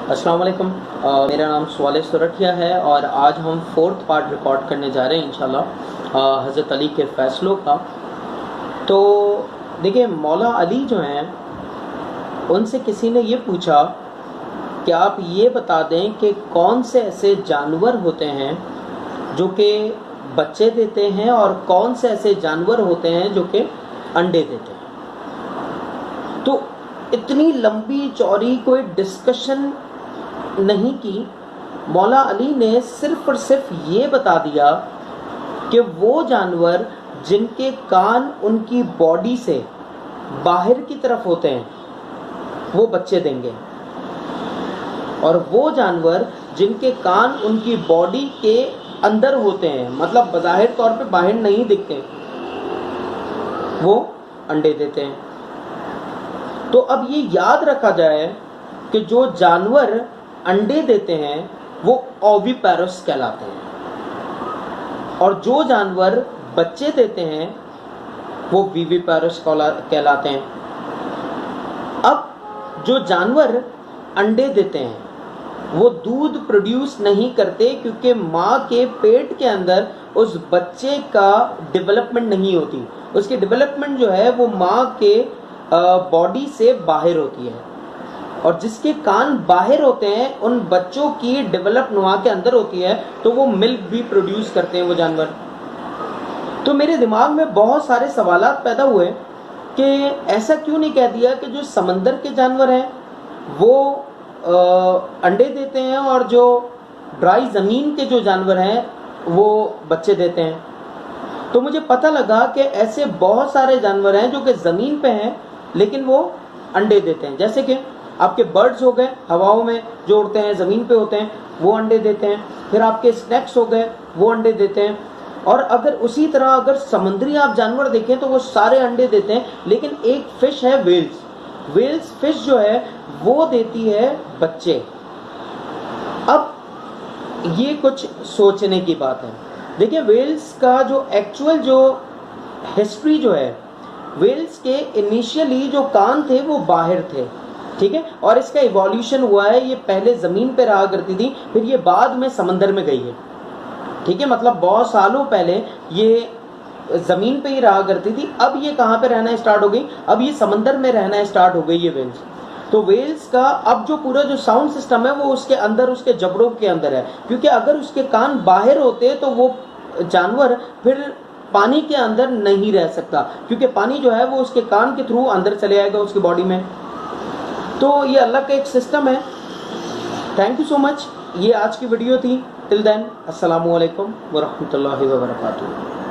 अस्सलाम वालेकुम। मेरा नाम स्वाले सुरठिया है और आज हम 4th पार्ट रिकॉर्ड करने जा रहे हैं इंशाल्लाह हज़रत अली के फ़ैसलों का। तो देखिए, मौला अली जो हैं उनसे किसी ने ये पूछा कि आप ये बता दें कि कौन से ऐसे जानवर होते हैं जो कि बच्चे देते हैं और कौन से ऐसे जानवर होते हैं जो कि अंडे देते हैं। तो इतनी लंबी चौड़ी कोई डिस्कशन नहीं की, मौला अली ने सिर्फ और सिर्फ ये बता दिया कि वो जानवर जिनके कान उनकी बॉडी से बाहर की तरफ होते हैं वो बच्चे देंगे, और वो जानवर जिनके कान उनकी बॉडी के अंदर होते हैं, मतलब बज़ाहिर तौर पे बाहर नहीं दिखते, वो अंडे देते हैं। तो अब ये याद रखा जाए कि जो जानवर अंडे देते हैं वो ओविपेरस कहलाते हैं, और जो जानवर बच्चे देते हैं वो विविपेरस कहलाते हैं। अब जो जानवर अंडे देते हैं वो दूध प्रोड्यूस नहीं करते क्योंकि माँ के पेट के अंदर उस बच्चे का डेवलपमेंट नहीं होती। उसकी डेवलपमेंट जो है वो माँ के बॉडी से बाहर होती है, और जिसके कान बाहर होते हैं उन बच्चों की डेवलप माँ के अंदर होती है, तो वो मिल्क भी प्रोड्यूस करते हैं वो जानवर। तो मेरे दिमाग में बहुत सारे सवालात पैदा हुए कि ऐसा क्यों नहीं कह दिया कि जो समंदर के जानवर हैं वो अंडे देते हैं और जो ड्राई ज़मीन के जो जानवर हैं वो बच्चे देते हैं। तो मुझे पता लगा कि ऐसे बहुत सारे जानवर हैं जो कि ज़मीन पे हैं लेकिन वो अंडे देते हैं। जैसे कि आपके बर्ड्स हो गए, हवाओं में जो उड़ते हैं, ज़मीन पे होते हैं, वो अंडे देते हैं। फिर आपके स्नैक्स हो गए, वो अंडे देते हैं। और अगर उसी तरह अगर समुद्री आप जानवर देखें तो वो सारे अंडे देते हैं, लेकिन एक फिश है वेल्स फिश जो है वो देती है बच्चे। अब ये कुछ सोचने की बात है। देखिए, वेल्स का जो एक्चुअल जो हिस्ट्री जो है, वेल्स के इनिशियली जो कान थे वो बाहर थे, ठीक है, और इसका इवोल्यूशन हुआ है। ये पहले ज़मीन पे रहा करती थी, फिर ये बाद में समंदर में गई है, ठीक है, मतलब बहुत सालों पहले ये ज़मीन पे ही रहा करती थी। अब ये कहाँ पे रहना स्टार्ट हो गई? अब ये समंदर में रहना स्टार्ट हो गई ये वेल्स। तो वेल्स का अब जो पूरा जो साउंड सिस्टम है वो उसके अंदर, उसके जबड़ों के अंदर है, क्योंकि अगर उसके कान बाहर होते तो वो जानवर फिर पानी के अंदर नहीं रह सकता, क्योंकि पानी जो है वो उसके कान के थ्रू अंदर चले आएगा उसकी बॉडी में। तो ये अल्लाह का एक सिस्टम है। Thank you so much. ये आज की वीडियो थी। टिल देन, अस्सलामु अलैकुम व रहमतुल्लाहि व बरकातुहू।